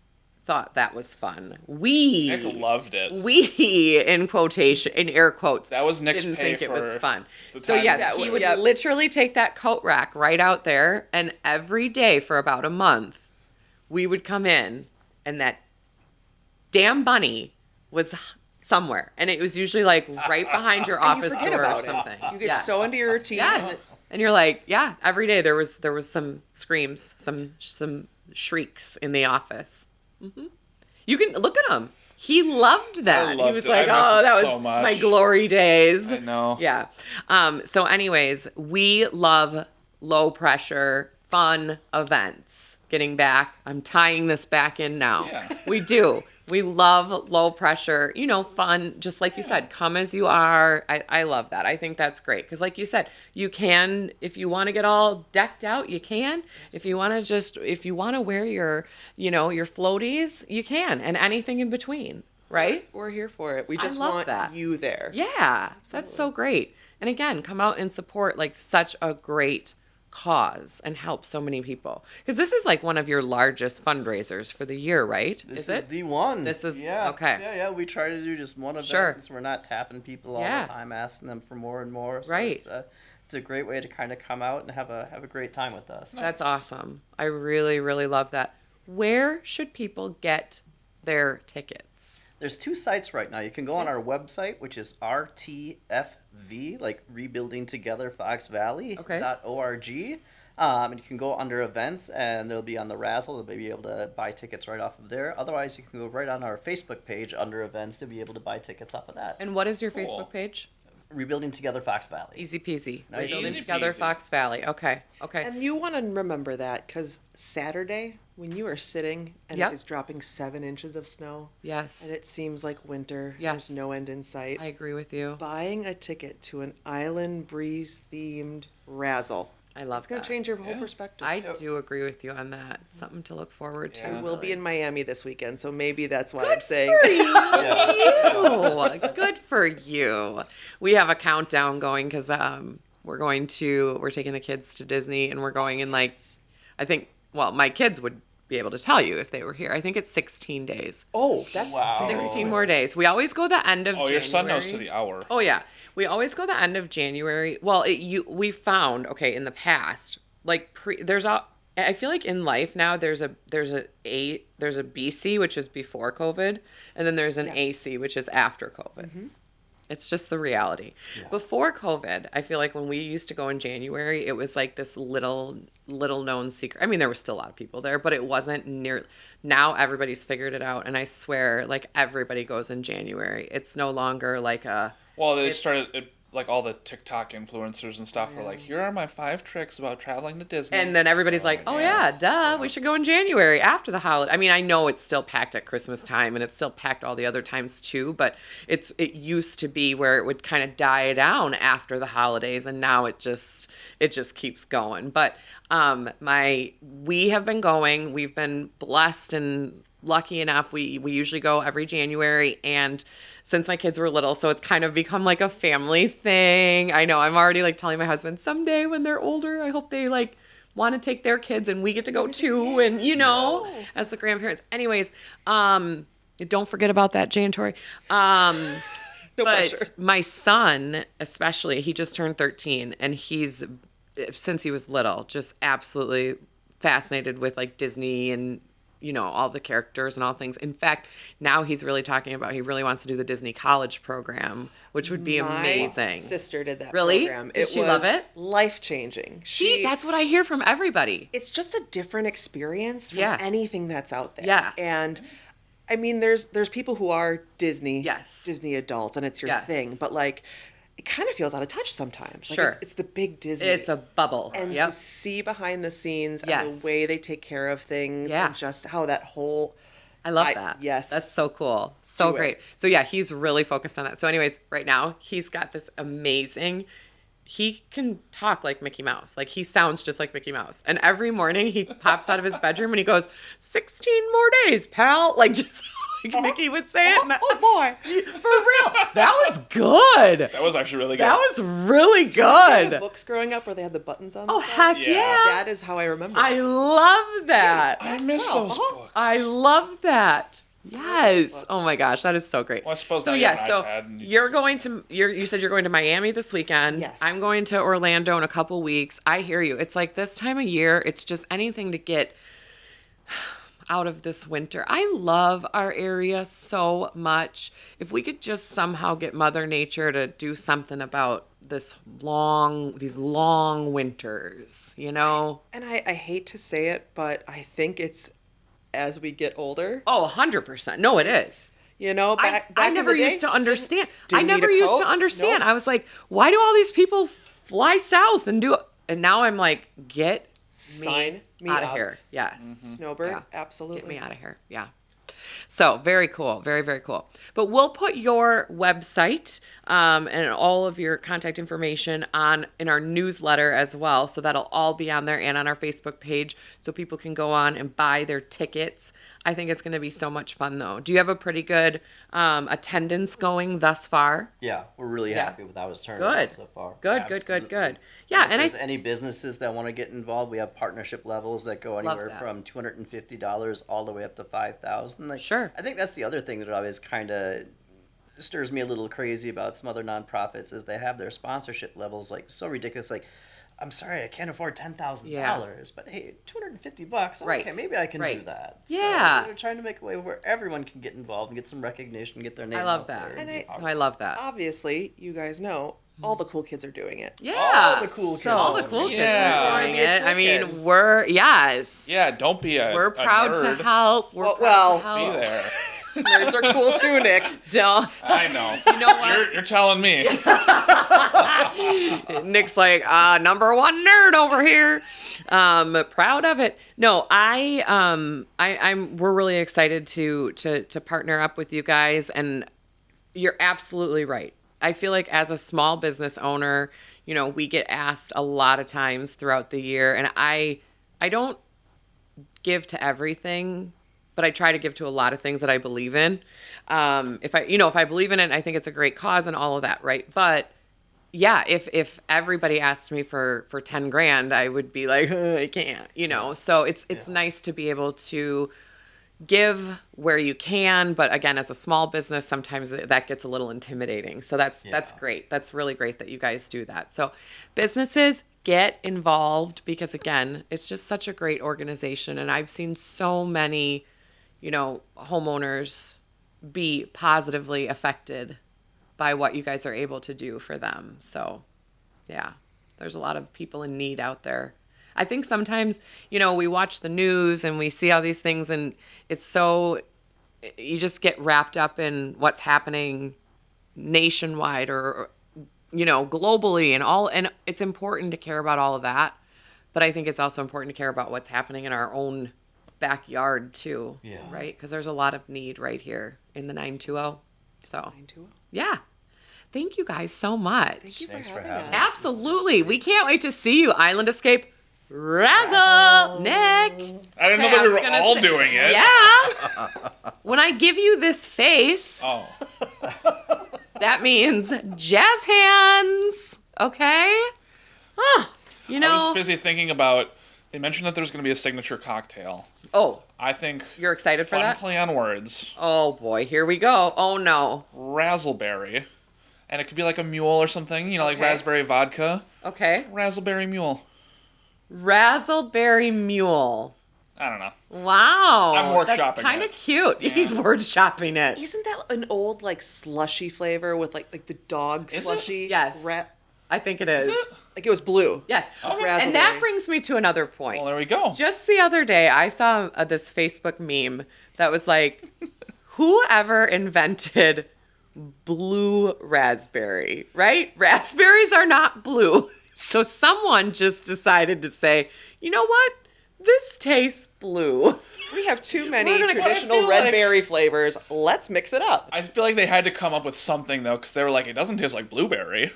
thought that was fun. We Nick loved it. we in quotation in air quotes That was Nick's didn't pay think it was for fun. the So time yes, that he we- would Yep. literally take that coat rack right out there, and every day for about a month, we would come in, and that damn bunny was somewhere, and it was usually like right behind your And you office forget door or about something. it. You get Yes. so into your routine. Yes. And you're like, yeah, every day there was some screams, some shrieks in the office. You can look at him. He loved that. He loved was it. like, I miss oh, it that so was much. my glory days. I know. Yeah. So anyways, we love low pressure, fun events. Getting back, I'm tying this back in now. Yeah. We do. We love low pressure, fun, just like you said, come as you are. I love that. I think that's great. Because like you said, you can, if you want to get all decked out, you can. If you want to wear your, your floaties, you can. And anything in between, right? We're here for it. We just love want that. you there. Yeah, that's so great. And again, come out and support like such a great cause and help so many people. Because this is like one of your largest fundraisers for the year, right? This is it? the one. This is- yeah. okay. Yeah. We try to do just one event. Sure. So we're not tapping people all Yeah. the time, asking them for more and more. So Right. It's, it's a great way to kind of come out and have a great time with us. That's awesome. I really, really love that. Where should people get their tickets? There's 2 sites right now. You can go on our website, which is RTFV, like Rebuilding Together Fox Valley, Okay. .org. And you can go under events, and they'll be on the Razzle. They'll be able to buy tickets right off of there. Otherwise, you can go right on our Facebook page under events to be able to buy tickets off of that. And what is your Cool. Facebook page? Rebuilding Together Fox Valley. Easy peasy. Nice. Building Easy together peasy. Fox Valley. Okay. Okay. And you want to remember that because Saturday, when you are sitting and Yep. it is dropping 7 inches of snow Yes. and it seems like winter, Yes. there's no end in sight, I agree with you. buying a ticket to an Island Breeze themed Razzle. I love It's going that. to change your whole Yeah. perspective. I do agree with you on that. Something to look forward to. Yeah. I will be in Miami this weekend, so maybe that's why I'm saying. you. Good for you. We have a countdown going because we're taking the kids to Disney and we're going in I think, well, my kids would be able to tell you if they were here. I think it's 16 days. Oh, that's Wow. very 16 more days. We always go the end of Oh, January. your son knows to the hour. Oh yeah, we always go the end of January. Well, we found in the past I feel like in life now there's a BC, which is before COVID, and then there's an Yes. AC, which is after COVID. It's just the reality. Before COVID, I feel like when we used to go in January, it was like this little known secret. I mean, there were still a lot of people there, but it wasn't near. Now everybody's figured it out, and I swear, like everybody goes in January. It's no longer like a. Well, they It's- started like all the TikTok influencers and stuff were like, "Here are my 5 tricks about traveling to Disney." And then everybody's like, oh, yeah, duh, we should go in January after the holiday. I mean, I know it's still packed at Christmas time and it's still packed all the other times too, but it used to be where it would kind of die down after the holidays, and now it just keeps going. But we have been going. We've been blessed and lucky enough. We usually go every January, and since my kids were little, so it's kind of become like a family thing. I know I'm already like telling my husband someday when they're older, I hope they like want to take their kids and we get to go too, and as the grandparents. Anyways, don't forget about that, Jay and Tori. But pressure. my son, especially, he just turned 13, and since he was little, just absolutely fascinated with like Disney and all the characters and all things. In fact, now he's really talking about he really wants to do the Disney college program, which would be amazing. My sister did that Really? program. Did she love it? Life-changing. See, that's what I hear from everybody. It's just a different experience from Yeah. anything that's out there. Yeah. And I mean, there's people who are Disney Yes. adults, and it's your Yes. thing, but like it kind of feels out of touch sometimes. Like Sure. it's the big Disney. It's a bubble. and Yep. to see behind the scenes and Yes. the way they take care of things Yeah. and just how that whole I love that. Yes. That's so cool. So Do it. great. So yeah, he's really focused on that. So anyways, right now he's got this amazing, he can talk like Mickey Mouse. Like he sounds just like Mickey Mouse. And every morning he pops out of his bedroom and he goes, 16 more days, pal. Like just like Mickey would say it. And oh boy. for real. That was good. that was actually really good. That was really The good. books growing up where they had the buttons on Oh, the side? heck Yeah. yeah. That is how I remember. I love that. I miss well. those books. I love that. Yes. Oh my gosh, that is so great. Well, I suppose so. now you have Yeah. an So iPad and you're going to you said you're going to Miami this weekend. Yes. I'm going to Orlando in a couple weeks. I hear you. It's like this time of year. It's just anything to get out of this winter. I love our area so much. If we could just somehow get Mother Nature to do something about these long winters, And I hate to say it, but I think it's as we get older. Oh, 100%. No, it is. Back I in never the day, used to understand. didn't I never need a used coat. to understand. Nope. I was like, why do all these people fly south and do? And now I'm like, get Sign me out of up. here. Yes. Snowbird, Yeah. absolutely. Get me out of here. Yeah. So very cool. Very, very cool. But we'll put your website and all of your contact information in our newsletter as well. So that'll all be on there and on our Facebook page so people can go on and buy their tickets. I think it's going to be so much fun though. Do you have a pretty good attendance going thus far? Yeah, we're really Yeah. happy with how it's turned out Good. so far. Good. Absolutely. Yeah. If And there's any businesses that want to get involved, we have partnership levels that go anywhere that. from $250 all the way up to $5,000. Like, Sure. I think that's the other thing that I was kind of stirs me a little crazy about some other nonprofits is they have their sponsorship levels like so ridiculous. Like, I'm sorry, I can't afford $10,000, but hey, $250. Right. Okay, maybe I can do Right. that. Yeah. So they're trying to make a way where everyone can get involved and get some recognition, get their name. I love out that. there And be I love that. Obviously, you guys know all the cool kids are doing it. Yeah. All the cool kids So all the are cool doing kids it. are doing Yeah. it. I mean, Kid. we're yes. Yeah, don't be We're a proud nerd. to help. We're Well- proud well, to Be help. there. Nerds are cool too, Nick. Don't. I know. You know what? You're telling me. Nick's like, number one nerd over here. Proud of it. No, we're really excited to partner up with you guys, and you're absolutely right. I feel like as a small business owner, we get asked a lot of times throughout the year, and I don't give to everything, but I try to give to a lot of things that I believe in. If I believe in it, I think it's a great cause and all of that, right? But yeah, if everybody asked me for 10 grand, I would be like, I can't, So it's nice to be able to give where you can, but again, as a small business, sometimes that gets a little intimidating. So that's great. That's really great that you guys do that. So businesses, get involved, because again, it's just such a great organization, and I've seen so many homeowners be positively affected by what you guys are able to do for them. So yeah, there's a lot of people in need out there. I think sometimes, we watch the news and we see all these things, and it's so, you just get wrapped up in what's happening nationwide or globally and it's important to care about all of that. But I think it's also important to care about what's happening in our own backyard too. Yeah. Right? Because there's a lot of need right here in the 920. So 920. yeah. Thank you guys so much. Thank you Thanks for for having having us. us. Absolutely. We can't wait to see you. Island Escape Razzle. Nick. I didn't Okay, know that I we was were gonna all say- doing it. Yeah. When I give you this face, Oh. that means jazz hands. Okay? Huh. I was busy thinking about, they mentioned that there's going to be a signature cocktail. Oh, I think you're excited for fun that? play on words, Oh boy, here we go. Oh no. razzleberry. And it could be like a mule or something, like Okay. raspberry vodka. Okay. Razzleberry mule. Razzleberry Mule. I don't know. Wow. I'm That's workshopping kind of it. cute. Yeah. He's word shopping it. Isn't that an old slushy flavor with like the dog Is it? slushy? Yes. I think it is. Like it was blue. Yes. Okay. And that Razzleberry. brings me to another point. Well, there we go. Just the other day, I saw this Facebook meme that was like, whoever invented blue raspberry, right? Raspberries are not blue. So someone just decided to say, you know what? This tastes blue. We have too many We're gonna- traditional I feel red like- berry flavors. Let's mix it up. I feel like they had to come up with something, though, because they were like, it doesn't taste like blueberry.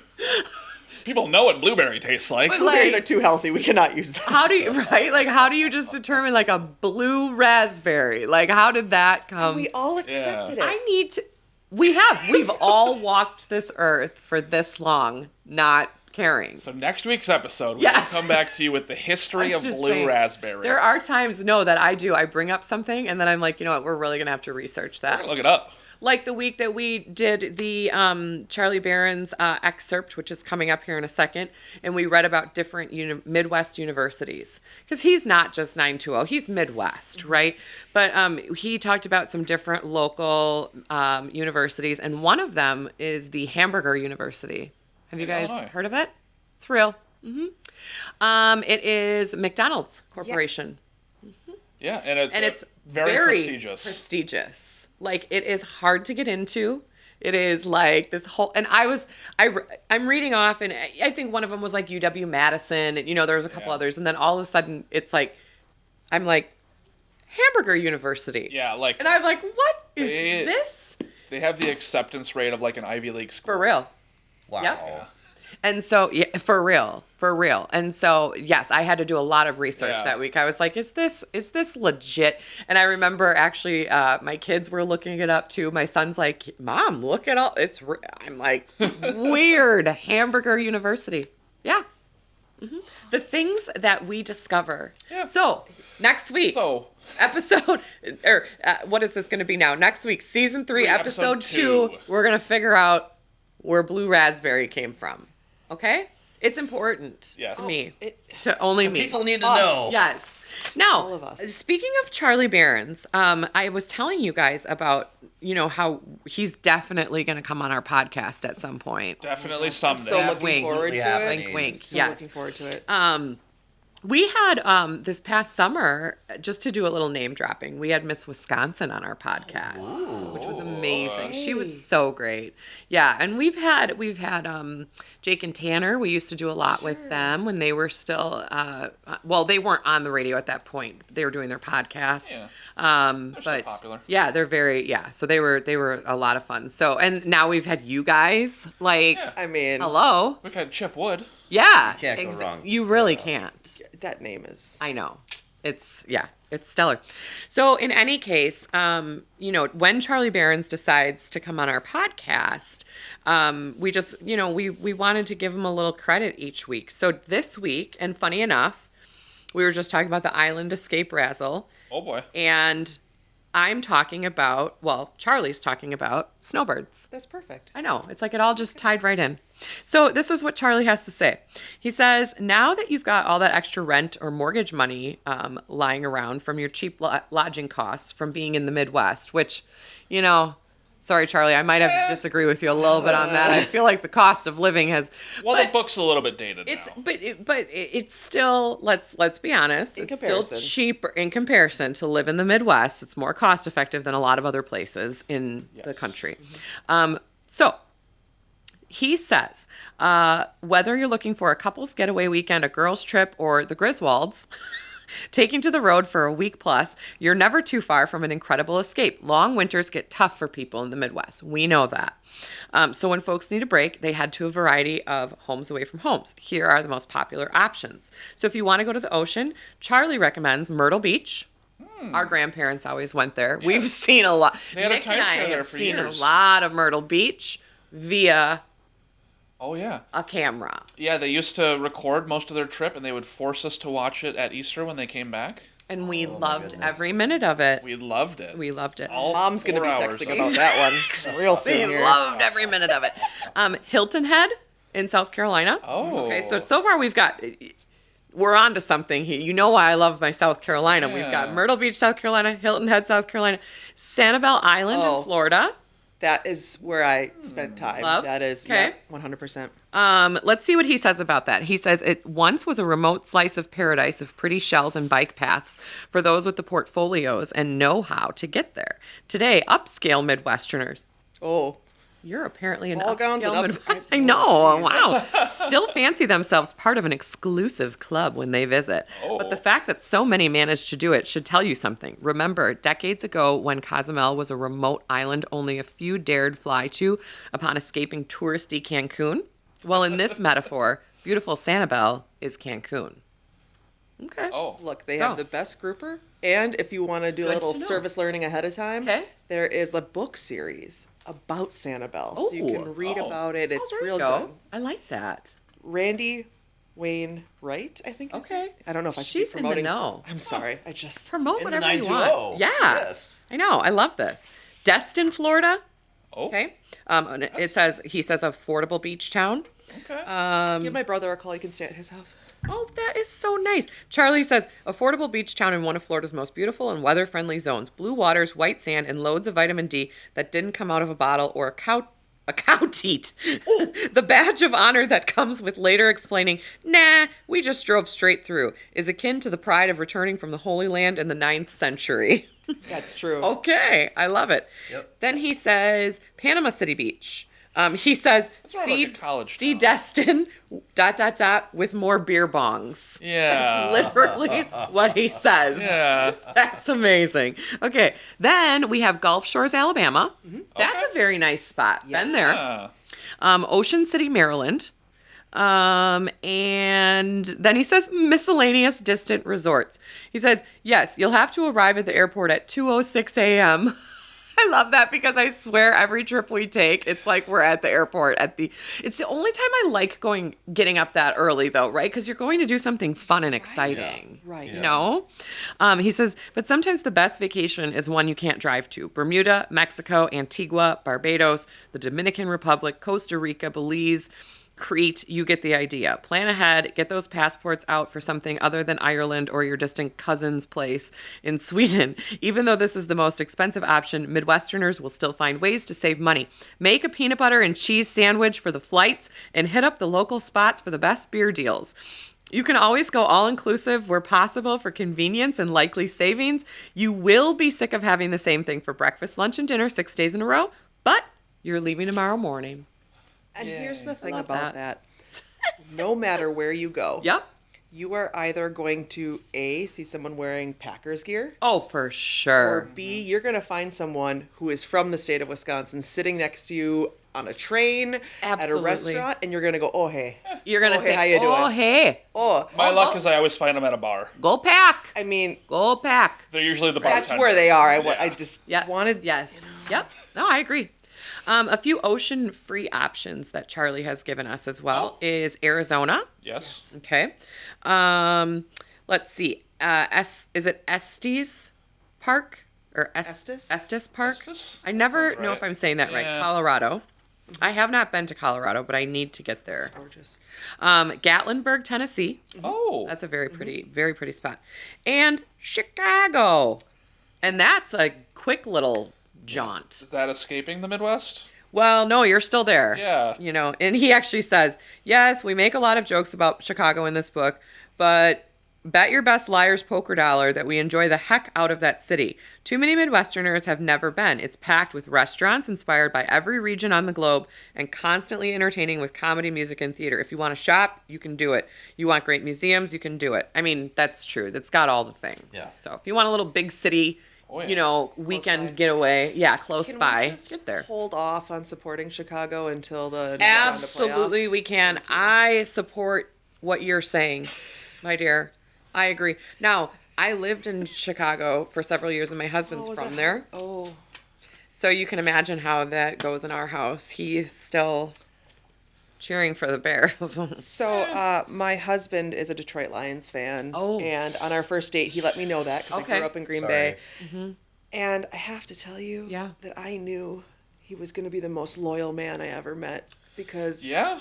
People know what blueberry tastes like. But, Blueberries like- are too healthy. We cannot use them. How do you, right? Like, how do you just determine like a blue raspberry? Like, how did that come? We all accepted it. I need to. We've all walked this earth for this long, not caring. So next week's episode, we Yes. will come back to you with the history I'm of just blue saying, raspberry. There are times, no, that I do. I bring up something and then I'm like, you know what? We're really gonna have to research that. Look it up. Like the week that we did the Charlie Barron's excerpt, which is coming up here in a second, and we read about different Midwest universities. Because he's not just 920, he's Midwest, right? But he talked about some different local universities, and one of them is the Hamburger University. Have you guys Illinois. heard of it? It's real. It is McDonald's Corporation. Yeah, and It's very prestigious. prestigious. Like, it is hard to get into. It is like this whole, and I'm reading off, and I think one of them was like UW Madison, and there was a couple Yeah. others, and then all of a sudden it's like, I'm like, Hamburger University. Yeah, like And I'm like, what is They- this? they have the acceptance rate of like an Ivy League school. For real. Wow. Yep. Yeah. And so, yeah, for real. And so, yes, I had to do a lot of research Yeah. that week. I was like, is this legit? And I remember actually, my kids were looking it up too. My son's like, Mom, look at all, I'm like, weird. Hamburger University. Yeah. The things that we discover. Yeah. So, next week, So, episode, or what is this going to be now? Next week, season 3, episode 2, we're going to figure out where blue raspberry came from. Okay? It's important Yes. to me, to only me. People need to Us. know. Yes. Now, All of us. speaking of Charlie Barron's, I was telling you guys about, how he's definitely going to come on our podcast at some point. definitely someday. So looking Wink. forward to Happening. it. Wink, wink. So Yes. looking forward to it. We had this past summer, just to do a little name dropping, we had Miss Wisconsin on our podcast, which was amazing. She was so great. Yeah, and we've had Jake and Tanner. We used to do a lot with them when they were still they weren't on the radio at that point. They were doing their podcast. Yeah. They're still But popular. yeah, they're very so they were a lot of fun. So and now we've had you guys I mean, hello. We've had Chip Wood. Yeah. Can't go wrong. You really can't. that name is. I know. It's stellar. So in any case, when Charlie Barron's decides to come on our podcast, we just, we wanted to give him a little credit each week. So this week, and funny enough, we were just talking about the Island Escape Razzle, Oh boy. and I'm talking about, Charlie's talking about snowbirds. That's perfect. I know. It's like it all just tied right in. So this is what Charlie has to say. He says, now that you've got all that extra rent or mortgage money lying around from your cheap lodging costs from being in the Midwest, which, sorry, Charlie, I might have to disagree with you a little bit on that. I feel like the cost of living has... Well, but the book's a little bit dated it's now. but it's still let's be honest. In It's comparison. still cheaper in comparison to live in the Midwest. It's more cost effective than a lot of other places in the Yes. country. So he says, whether you're looking for a couple's getaway weekend, a girls' trip, or the Griswolds, taking to the road for a week plus, you're never too far from an incredible escape. Long winters get tough for people in the Midwest. We know that. So when folks need a break, they head to a variety of homes away from homes. Here are the most popular options. So if you want to go to the ocean, Charlie recommends Myrtle Beach. Our grandparents always went there. We've seen a lot. They had a Nick and I timeshare there have for seen years. a lot of Myrtle Beach via Oh yeah. a camera. Yeah, they used to record most of their trip, and they would force us to watch it at Easter when they came back. And we my loved goodness. every minute of it. We loved it. We loved it. All Mom's going to 4 be hours texting of about it. that one real We soon here. loved every minute of it. Hilton Head in South Carolina. Oh. Okay, so far we're on to something here. You know why I love my South Carolina. We've got Yeah. Myrtle Beach, South Carolina, Hilton Head, South Carolina, Sanibel Island Oh. in Florida. That is where I spent time. Love. That is, Okay. 100%. Let's see what he says about that. He says it once was a remote slice of paradise of pretty shells and bike paths for those with the portfolios and know-how to get there. Today, upscale Midwesterners. Oh, You're apparently an Ball gowns and upscale ups- Midwest. I- I know. oh, Wow. Still fancy themselves part of an exclusive club when they visit. But the fact that so many managed to do it should tell you something. Remember, decades ago when Cozumel was a remote island only a few dared fly to upon escaping touristy Cancun? Well, in this metaphor, beautiful Sanibel is Cancun. Okay. Oh. look, they So. have the best grouper. And if you want to do a Good little to know. service learning ahead of time, Okay. there is a book series about Sanibel. So you Oh. can read Oh. about it. It's Oh, there you real go. good. I like that. Randy Wayne Wright, I think. is Okay. it? I don't know if I should She's be in the promoting. know. I'm sorry. I just. Promote In the whatever you 920. want. Yeah. Yes. I know. I love this. Destin, Florida. Oh. Okay. And he says affordable beach town. Okay. Give my brother a call. You can stay at his house. Oh, that is so nice. Charlie says affordable beach town in one of Florida's most beautiful and weather-friendly zones. Blue waters, white sand, and loads of vitamin D that didn't come out of a bottle or a cow teat. The badge of honor that comes with later explaining, nah, we just drove straight through, is akin to the pride of returning from the Holy Land in the 9th century. That's true. Okay, I love it. Yep. Then he says Panama City Beach. He says more like a college see town. Destin ... with more beer bongs. Yeah. That's literally what he says. Yeah. That's amazing. Okay, then we have Gulf Shores, Alabama. That's Okay. a very nice spot. Been there. Yeah. Ocean City, Maryland. And then he says miscellaneous distant resorts. He says, yes, you'll have to arrive at the airport at 2:06 a.m. I love that because I swear every trip we take, it's like we're at the airport it's the only time I like getting up that early though, right? Because you're going to do something fun and exciting. Right. You know? He says, but sometimes the best vacation is one you can't drive to. Bermuda, Mexico, Antigua, Barbados, the Dominican Republic, Costa Rica, Belize, Crete, you get the idea. Plan ahead, get those passports out for something other than Ireland or your distant cousin's place in Sweden. Even though this is the most expensive option, Midwesterners will still find ways to save money. Make a peanut butter and cheese sandwich for the flights and hit up the local spots for the best beer deals. You can always go all-inclusive where possible for convenience and likely savings. You will be sick of having the same thing for breakfast, lunch, and dinner 6 days in a row, but you're leaving tomorrow morning. And here's the thing love about that. No matter where you go, Yep. you are either going to A, see someone wearing Packers gear, Oh, for sure. or B, you're going to find someone who is from the state of Wisconsin sitting next to you on a train, at a Absolutely. restaurant, and you're going to go, oh, hey. You're going to Oh, say, hey, how you doing? oh, hey, Oh, My luck is I always find them at a bar. go pack. I mean, Go pack. They're usually the bartender. that's where they are. I Yeah. just Yes. wanted... Yes. Yep. No, I agree. A few ocean-free options that Charlie has given us as well is Arizona. Yes. Okay. Let's see. Is it Estes Park or Estes? Estes Park? Estes? I never Sounds know right. if I'm saying that right. Yeah. Colorado. I have not been to Colorado, but I need to get there. Gorgeous. Gatlinburg, Tennessee. Oh. That's a very pretty spot. And Chicago. And that's a quick little jaunt. Is that escaping the Midwest? Well, no, you're still there. Yeah. You know, and he actually says, yes, we make a lot of jokes about Chicago in this book, but bet your best liar's poker dollar that we enjoy the heck out of that city. Too many Midwesterners have never been. It's packed with restaurants inspired by every region on the globe and constantly entertaining with comedy, music, and theater. If you want to shop, you can do it. You want great museums, you can do it. I mean, that's true. That's got all the things. Yeah. So if you want a little big city, Oh, yeah. you know, by. weekend getaway, yeah, close Can by, we just get there. hold off on supporting Chicago until the next round of Absolutely, playoffs? we can. I support what you're saying, my dear. I agree. Now, I lived in Chicago for several years, and my husband's was from that- there. Oh, So you can imagine how that goes in our house. He's still cheering for the Bears. so my husband is a Detroit Lions fan. Oh. And on our first date, he let me know that because I Okay. grew up in Green Sorry. Bay. And I have to tell you Yeah. that I knew he was going to be the most loyal man I ever met because Yeah.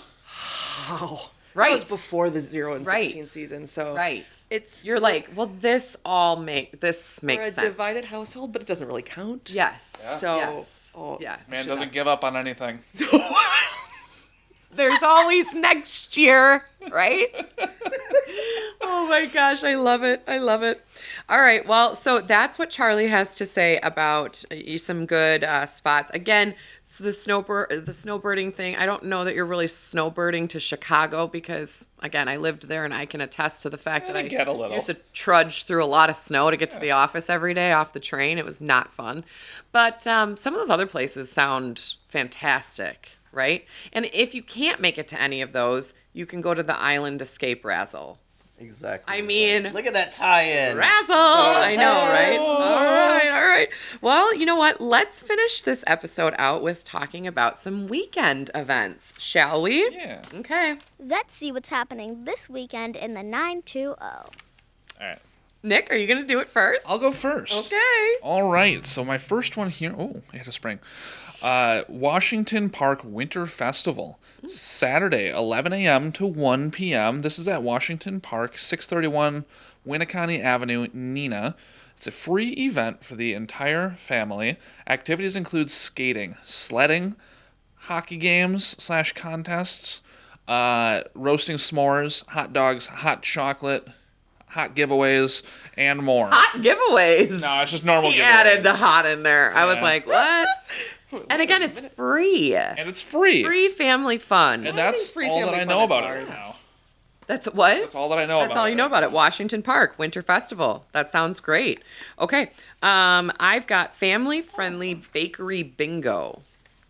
wow. Right. That was before the 0-16 Right. season. So Right. it's You're like, well, this we're makes a sense. divided household, but it doesn't really count. Yes. So Yes. oh, Yes. Man should doesn't not- give up on anything. There's always next year, right? Oh my gosh, I love it. I love it. All right, well, so that's what Charlie has to say about some good spots. Again, so the snowbirding thing, I don't know that you're really snowbirding to Chicago because, again, I lived there and I can attest to the fact that I I get a little. used to trudge through a lot of snow to get to the office every day off the train. It was not fun. But some of those other places sound fantastic, right? And if you can't make it to any of those, you can go to the island Escape Razzle. Exactly. I mean- look at that tie-in. Razzle! I know, right? All right. Well, you know what? Let's finish this episode out with talking about some weekend events, shall we? Yeah. Okay. Let's see what's happening this weekend in the 920. All right. Nick, are you going to do it first? I'll go first. Okay. All right. So my first one here. Oh, I had a spring. Washington Park Winter Festival, Saturday, 11 a.m. to 1 p.m. This is at Washington Park, 631 Winneconne Avenue, Neenah. It's a free event for the entire family. Activities include skating, sledding, hockey games / contests, roasting s'mores, hot dogs, hot chocolate, hot giveaways, and more. Hot giveaways. No, it's just normal He giveaways. added the hot in there. I was Yeah. like, what? And again, it's free. And it's free. Free family fun. And that's free all that family I fun know is about it hard. right now. That's what? That's all that I know about it. That's all you know about it. Washington Park Winter Festival. That sounds great. Okay. I've got family friendly bakery bingo.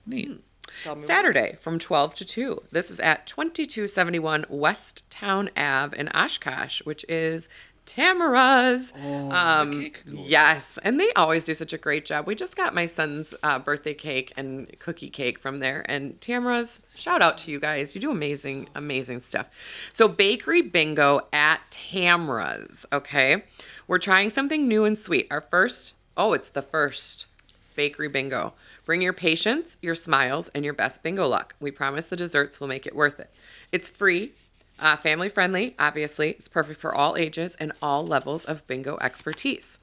Neat. Tell me Saturday from 12 to 2. This is at 2271 West Town Ave in Oshkosh, which is Tamara's. cake cooler. Yes, and they always do such a great job. We just got my son's birthday cake and cookie cake from there. And Tamara's, shout out to you guys. You do amazing, amazing stuff. So bakery bingo at Tamara's, okay? We're trying something new and sweet. It's the first bakery bingo. Bring your patience, your smiles, and your best bingo luck. We promise the desserts will make it worth it. It's free. Family friendly, obviously. It's perfect for all ages and all levels of bingo expertise.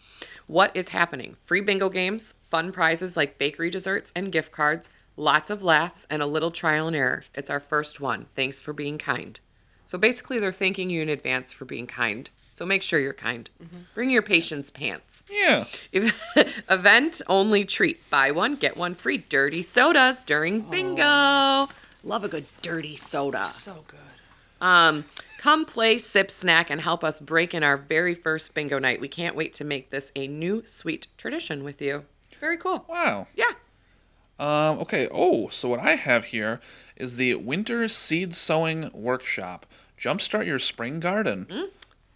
What is happening? Free bingo games, fun prizes like bakery desserts and gift cards, lots of laughs, and a little trial and error. It's our first one. Thanks for being kind. So basically, they're thanking you in advance for being kind. So make sure you're kind. Bring your patience pants. Yeah. Event only treat. Buy one, get one free. Dirty sodas during bingo. Love a good dirty soda. So good. Come play, sip, snack, and help us break in our very first bingo night. We can't wait to make this a new sweet tradition with you. Very cool. Wow. Yeah. Okay. Oh, so what I have here is the Winter Seed Sowing Workshop. Jumpstart your spring garden.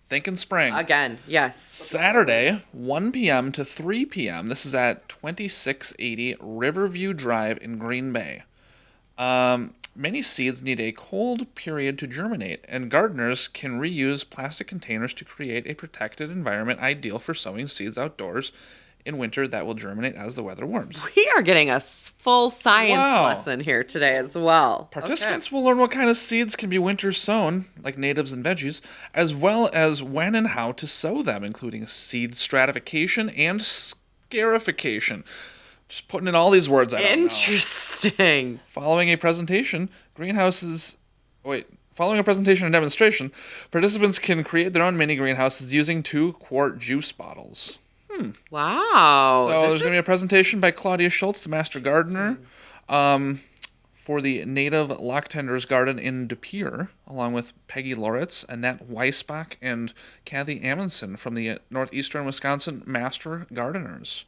Thinking spring. Again, yes. Saturday, 1 p.m. to 3 p.m. This is at 2680 Riverview Drive in Green Bay. Many seeds need a cold period to germinate, and gardeners can reuse plastic containers to create a protected environment ideal for sowing seeds outdoors in winter that will germinate as the weather warms. We are getting a full science Wow. lesson here today as well. Participants will learn what kind of seeds can be winter sown, like natives and veggies, as well as when and how to sow them, including seed stratification and scarification. Just putting in all these words I don't know. Interesting. Following a presentation and demonstration, participants can create their own mini greenhouses using 2-quart juice bottles. Wow. So This there's going to be a presentation by Claudia Schultz, the master gardener, for the native Lochtenders Garden in De Pere, along with Peggy Loritz, Annette Weisbach, and Kathy Amundsen from the Northeastern Wisconsin Master Gardeners.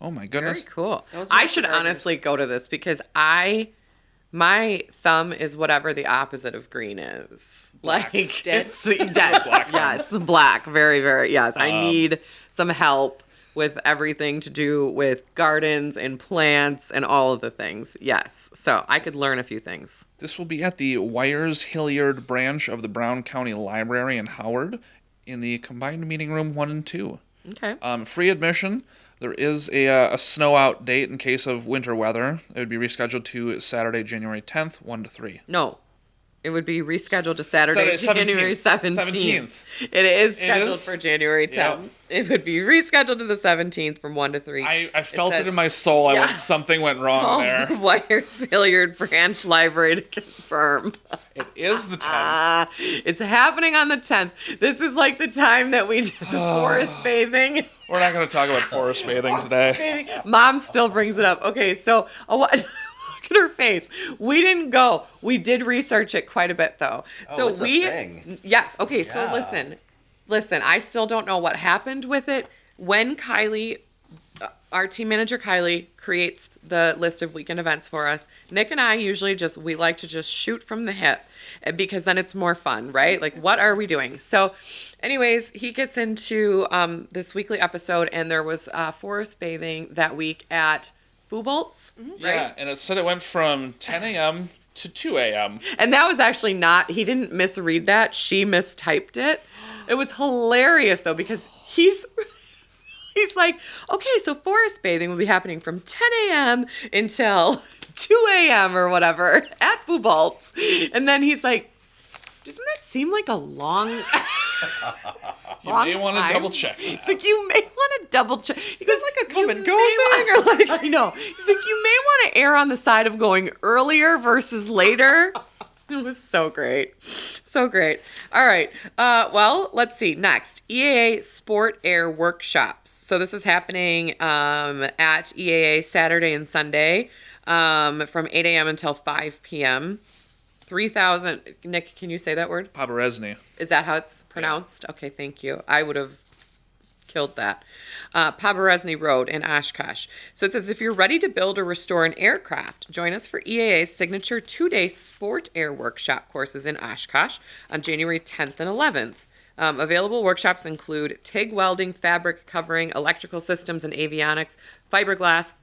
Oh my Very goodness. cool. Those I master should gardeners. honestly go to this because my thumb is whatever the opposite of green is. Like Dead? it's dead. Black thumb. Yes, black. Very, very. Yes, I need some help with everything to do with gardens and plants and all of the things. Yes, so I could learn a few things. This will be at the Wires Hilliard branch of the Brown County Library in Howard in the combined meeting room 1 and 2. Okay. Free admission. There is a snow out date in case of winter weather. It would be rescheduled to Saturday, January 10th, 1 to 3. No. It would be rescheduled to Saturday, Saturday, January 17th. 17th. It is scheduled is? for January 10th. Yep. It would be rescheduled to the 17th from 1 to 3. I felt says- it in my soul. I Yeah. went, something went wrong Oh, there. the Wires Hilliard Branch Library to confirm. It is the 10th. It's happening on the 10th. This is like the time that we did the forest bathing. We're not going to talk about forest bathing today. Mom still brings it up. Okay, so look at her face. We didn't go. We did research it quite a bit though. So it's a thing. Yes. Okay. So Yeah. listen. I still don't know what happened with it. When Kylie, our team manager Kylie, creates the list of weekend events for us, Nick and I usually we like to just shoot from the hip because then it's more fun, right? Like, what are we doing? So, anyways, he gets into this weekly episode, and there was forest bathing that week at Boobolt's, Yeah, right? and it said it went from 10 a.m. to 2 a.m. And that was actually not, he didn't misread that. She mistyped it. It was hilarious, though, because he's like, okay, so forest bathing will be happening from 10 a.m. until 2 a.m. or whatever at Boobolt's. And then he's like, doesn't that seem like a long You may want to time? double check. It's like, you may want to double check. He goes, like a come "You and go may thing, or like-" I know. He's like, you may want to err on the side of going earlier versus later. It was so great. So great. All right. Well, let's see. Next, EAA Sport Air Workshops. So this is happening at EAA Saturday and Sunday from 8 a.m. until 5 p.m. 3,000. Nick, can you say that word? Paparesny. Is that how it's pronounced? Okay, thank you. I would have killed that. Paparesny Road in Oshkosh. So it says, if you're ready to build or restore an aircraft, join us for EAA's signature 2-day sport air workshop courses in Oshkosh on January 10th and 11th. Available workshops include TIG welding, fabric covering, electrical systems and avionics, fiberglass,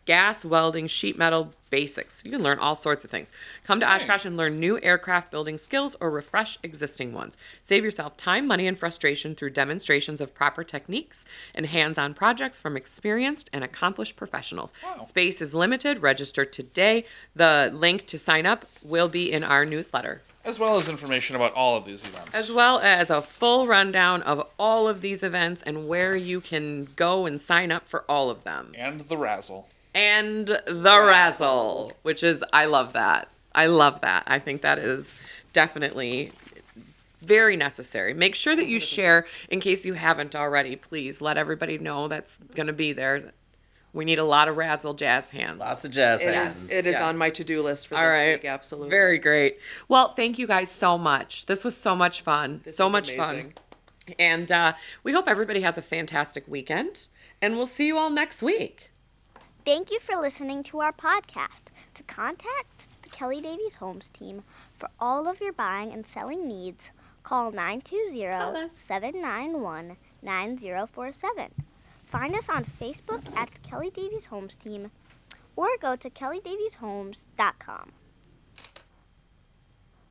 gas welding, sheet metal basics. You can learn all sorts of things. Come to Oshkosh and learn new aircraft building skills or refresh existing ones. Save yourself time, money, and frustration through demonstrations of proper techniques and hands-on projects from experienced and accomplished professionals. Wow. Space is limited. Register today. The link to sign up will be in our newsletter, As well as information about all of these events. as well as a full rundown of all of these events and where you can go and sign up for all of them. And the Razzle. And the Razzle, which is, I love that. I love that. I think that is definitely very necessary. Make sure that you share, in case you haven't already. Please let everybody know that's going to be there. We need a lot of Razzle jazz hands. Lots of jazz hands. It is Yes. on my to-do list for All this right. week, absolutely. Very great. Well, thank you guys so much. This was so much fun. This so was much amazing. fun. And we hope everybody has a fantastic weekend. And we'll see you all next week. Thank you for listening to our podcast. To contact the Kelly Davies Homes team for all of your buying and selling needs, call 920-791-9047. Find us on Facebook at the Kelly Davies Homes team or go to kellydavieshomes.com.